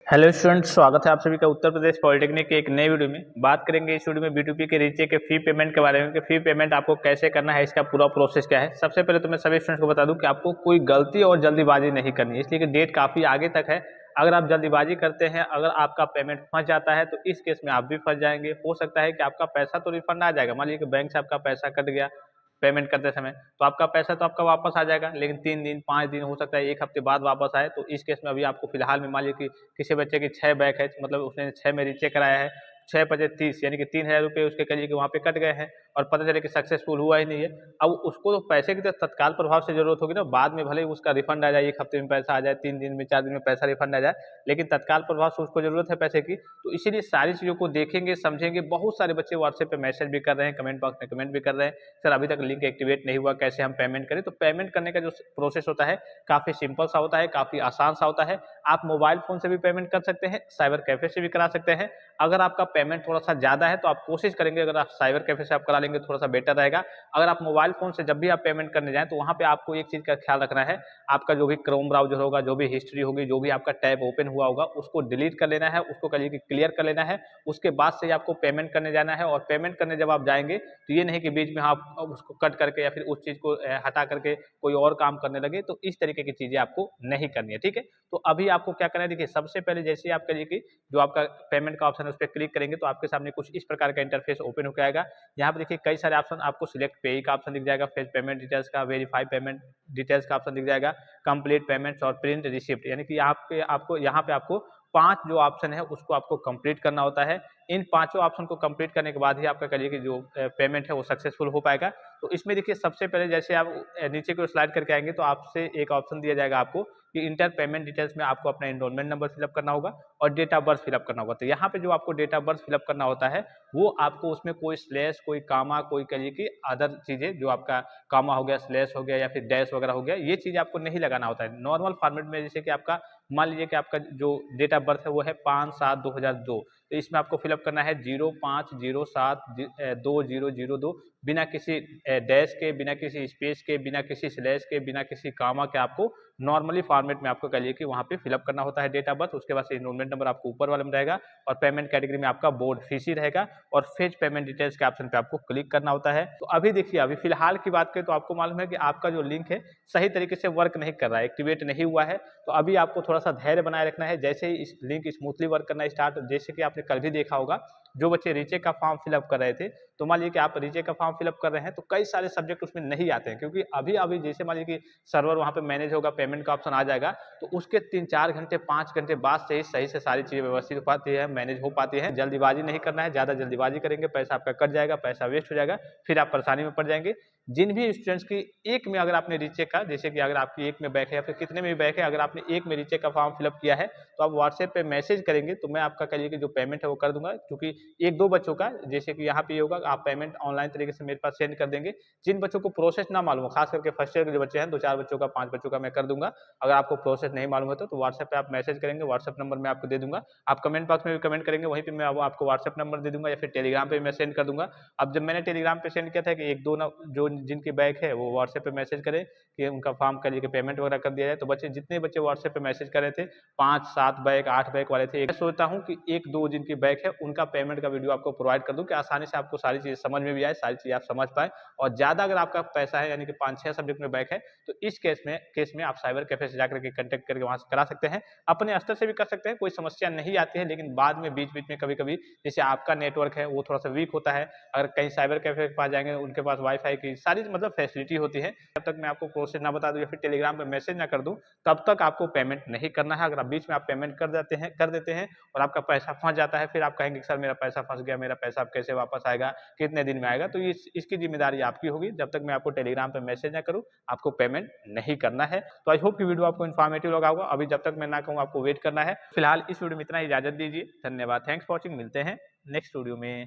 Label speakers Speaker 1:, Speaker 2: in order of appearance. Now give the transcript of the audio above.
Speaker 1: Hello students, स्वागत है आप सभी का उत्तर प्रदेश पॉलिटेक्निक के एक नए वीडियो में। बात करेंगे इस वीडियो में B2P के रीचे के फी पेमेंट के बारे में कि फी पेमेंट आपको कैसे करना है, इसका पूरा प्रोसेस क्या है। सबसे पहले तो मैं सभी स्टूडेंट्स को बता दूं कि आपको कोई गलती और जल्दीबाजी नहीं करनी है, इसलिए कि डेट काफ़ी आगे तक है। अगर आप जल्दीबाजी करते हैं, अगर आपका पेमेंट फंस जाता है तो इस केस में आप भी फंस जाएंगे। हो सकता है कि आपका पैसा तो रिफंड आ जाएगा, मान लीजिए कि बैंक से आपका पैसा कट गया पेमेंट करते समय, तो आपका पैसा तो आपका वापस आ जाएगा, लेकिन 3 दिन 5 दिन हो सकता है 1 हफ्ते बाद वापस आए। तो इस केस में अभी आपको फिलहाल में मान लीजिए कि किसी बच्चे की 6 बैक है, मतलब उसने 6 में रीचेक कराया है, 6×5 = 30, यानी कि 3,000 रुपये उसके कहिए कि वहाँ पे कट गए हैं और पता चले कि सक्सेसफुल हुआ ही नहीं है। अब उसको तो पैसे की तो तत्काल प्रभाव से जरूरत होगी ना, बाद में भले ही उसका रिफंड आ जाए, 1 हफ्ते में पैसा आ जाए, 3 दिन में 4 दिन में पैसा रिफंड आ जाए, लेकिन तत्काल प्रभाव से उसको जरूरत है पैसे की। तो इसीलिए सारी चीज़ों को देखेंगे, समझेंगे। बहुत सारे बच्चे व्हाट्सएप पे मैसेज भी कर रहे हैं, कमेंट बॉक्स में कमेंट भी कर रहे हैं, सर अभी तक लिंक एक्टिवेट नहीं हुआ, कैसे हम पेमेंट करें। तो पेमेंट करने का जो प्रोसेस होता है काफ़ी सिंपल सा होता है, काफ़ी आसान सा होता है। आप मोबाइल फ़ोन से भी पेमेंट कर सकते हैं, साइबर कैफ़े से भी करा सकते हैं। अगर आपका पेमेंट थोड़ा सा ज़्यादा है तो आप कोशिश करेंगे, अगर आप साइबर कैफ़े से आप करा लेंगे थोड़ा सा बेटर रहेगा। अगर आप मोबाइल फ़ोन से जब भी आप पेमेंट करने जाएँ तो वहाँ पे आपको एक चीज़ का ख्याल रखना है, आपका जो भी क्रोम ब्राउज़र होगा, जो भी हिस्ट्री होगी, जो भी आपका टैब ओपन हुआ होगा, उसको डिलीट कर लेना है, उसको कहिए कि क्लियर कर लेना है। उसके बाद से ही आपको पेमेंट करने जाना है। और पेमेंट करने जब आप जाएँगे तो ये नहीं कि बीच में आप उसको कट करके या फिर उस चीज़ को हटा करके कोई और काम करने लगे, तो इस तरीके की चीज़ें आपको नहीं करनी है, ठीक है? तो अभी आपको क्या करना है, देखिए सबसे पहले जैसे ही आप करिए कि जो आपका पेमेंट का ऑप्शन है उस पे क्लिक करेंगे तो आपके सामने कुछ इस प्रकार का इंटरफेस ओपन होकर आएगा। यहाँ पे देखिए कई सारे ऑप्शन आपको सिलेक्ट पे का ऑप्शन दिख जाएगा, फिर पेमेंट डिटेल्स का, वेरीफाई पेमेंट डिटेल्स का ऑप्शन दिख जाएगा, कंप्लीट पेमेंट्स और प्रिंट रिसिप्ट, यानी कि आपके आपको यहाँ पे आपको 5 जो ऑप्शन है उसको आपको कंप्लीट करना होता है। इन पाँचों ऑप्शन को कंप्लीट करने के बाद ही आपका करिए कि जो पेमेंट है वो सक्सेसफुल हो पाएगा। तो इसमें देखिए सबसे पहले जैसे आप नीचे को स्लाइड करके आएंगे तो आपसे एक ऑप्शन दिया जाएगा आपको कि इंटर पेमेंट डिटेल्स में आपको अपना एनरोलमेंट नंबर फिलअप करना होगा और डेट ऑफ बर्थ फिलअप करना होगा। तो यहाँ पे जो आपको डेट ऑफ बर्थ फिलअप करना होता है वो आपको उसमें कोई स्लैश, कोई कामा, कोई कहिए कि अदर चीज़ें, जो आपका कामा हो गया, स्लैश हो गया या फिर डैश वगैरह हो गया, ये चीज़ आपको नहीं लगाना होता है। नॉर्मल फॉर्मेट में जैसे कि आपका मान लीजिए कि आपका जो डेट ऑफ बर्थ है वो है 5/7/2002, तो इसमें आपको फिलअप करना है 05/07/2002, बिना किसी डैश के, बिना किसी स्पेस के, बिना किसी स्लैश के, बिना किसी कामा के आपको नॉर्मली फॉर्मेट में आपको कहिए कि वहाँ पे फिलअप करना होता है डेट ऑफ बर्थ। उसके बाद से एनरोलमेंट नंबर आपको ऊपर वाले में रहेगा और पेमेंट कैटेगरी में आपका बोर्ड फीसी रहेगा और फेच पेमेंट डिटेल्स के ऑप्शन पे आपको क्लिक करना होता है। तो अभी देखिए, अभी फिलहाल की बात करें तो आपको मालूम है कि आपका जो लिंक है सही तरीके से वर्क नहीं कर रहा है, एक्टिवेट नहीं हुआ है। तो अभी आपको थोड़ा सा धैर्य बनाए रखना है। जैसे ही इस लिंक स्मूथली वर्क करना स्टार्ट, जैसे कि आपने कल भी देखा होगा, जो बच्चे रीचे का फॉर्म फिलअप कर रहे थे, तो मान लीजिए कि आप रीचे का फॉर्म फिलअप कर रहे हैं तो कई सारे सब्जेक्ट उसमें नहीं आते हैं, क्योंकि अभी अभी जैसे मान लीजिए कि सर्वर वहाँ पे मैनेज होगा, पेमेंट का ऑप्शन आ जाएगा, तो उसके 3-4 घंटे 5 घंटे बाद से ही सही से सारी चीज़ें व्यवस्थित हो पाती है, मैनेज हो पाती है। जल्दीबाजी नहीं करना है, ज़्यादा जल्दीबाजी करेंगे पैसा आपका कट जाएगा, पैसा वेस्ट हो जाएगा, फिर आप परेशानी में पड़ जाएंगे। जिन भी स्टूडेंट्स की एक में अगर आपने रीचेक का, जैसे कि अगर आपकी एक में बैक है या फिर कितने में भी बैक है, अगर आपने एक में रीचेक का फॉर्म फिलअप किया है तो आप व्हाट्सएप पे मैसेज करेंगे तो मैं आपका कहिए कि जो पेमेंट है वो कर दूंगा। क्योंकि 1-2 बच्चों का, जैसे कि यहाँ पे ये होगा, आप पेमेंट ऑनलाइन तरीके से मेरे पास सेंड कर देंगे। जिन बच्चों को प्रोसेस ना मालूम हो, खास करके फर्स्ट ईयर के जो बच्चे हैं, 2-4 बच्चों का, 5 बच्चों का मैं कर दूंगा। अगर आपको प्रोसेस नहीं मालूम होता तो व्हाट्सएप पे आप मैसेज करेंगे, व्हाट्सएप नंबर मैं आपको दे दूंगा। आप कमेंट बॉक्स में भी कमेंट करेंगे, वहीं पे मैं आपको व्हाट्सएप नंबर दे दूंगा या फिर टेलीग्राम पे मैं सेंड कर दूंगा। अब जब मैंने टेलीग्राम पे सेंड किया था कि 1-2 ना जो जिनकी बैक है वो व्हाट्सएप पे मैसेज करें कि उनका फॉर्म करिए कि पेमेंट वगैरह कर दिया जाए, तो बच्चे जितने बच्चे व्हाट्सएप पे मैसेज कर रहे थे, 5-7 बैक 8 बैक वाले थे, मैं सोचता हूँ कि 1-2 जिनकी बैक है उनका पेमेंट का वीडियो आपको प्रोवाइड कर दूं कि आसानी से आपको सारी चीज़ें समझ में भी आए, सारी चीज़ें आप समझ पाएँ। और ज़्यादा अगर आपका पैसा है, यानी कि 5-6 सब्जेक्ट में बैक है, तो इस केस में आप साइबर कैफे से जाकर के कॉन्टैक्ट करके वहाँ से करा सकते हैं। अपने स्तर से भी कर सकते हैं, कोई समस्या नहीं आती है, लेकिन बाद में बीच-बीच में कभी-कभी जैसे आपका नेटवर्क है वो थोड़ा-सा वीक होता है, अगर कहीं साइबर कैफे के पास जाएँगे उनके पास वाई-फाई की सारी मतलब फैसिलिटी होती है। जब तक मैं आपको प्रोसेस ना बता दूँ या फिर टेलीग्राम पे मैसेज ना कर दूँ, तब तक आपको पेमेंट नहीं करना है। अगर आप बीच में आप पेमेंट कर देते हैं और आपका पैसा फँस जाता है, फिर आप कहेंगे कि सर मेरा पैसा फँस गया, मेरा पैसा अब कैसे वापस आएगा, कितने दिन में आएगा? तो इसकी ज़िम्मेदारी आपकी होगी। जब तक मैं आपको टेलीग्राम पे मैसेज ना करूँ, आपको पेमेंट नहीं करना है। तो आई होप कि वीडियो आपको इन्फॉर्मेटिव लगा होगा। अभी जब तक मैं ना कहूँ आपको वेट करना है। फिलहाल इस वीडियो में इतना ही, इजाज़त दीजिए। धन्यवाद, थैंक्स फॉर वॉचिंग। मिलते हैं नेक्स्ट वीडियो में।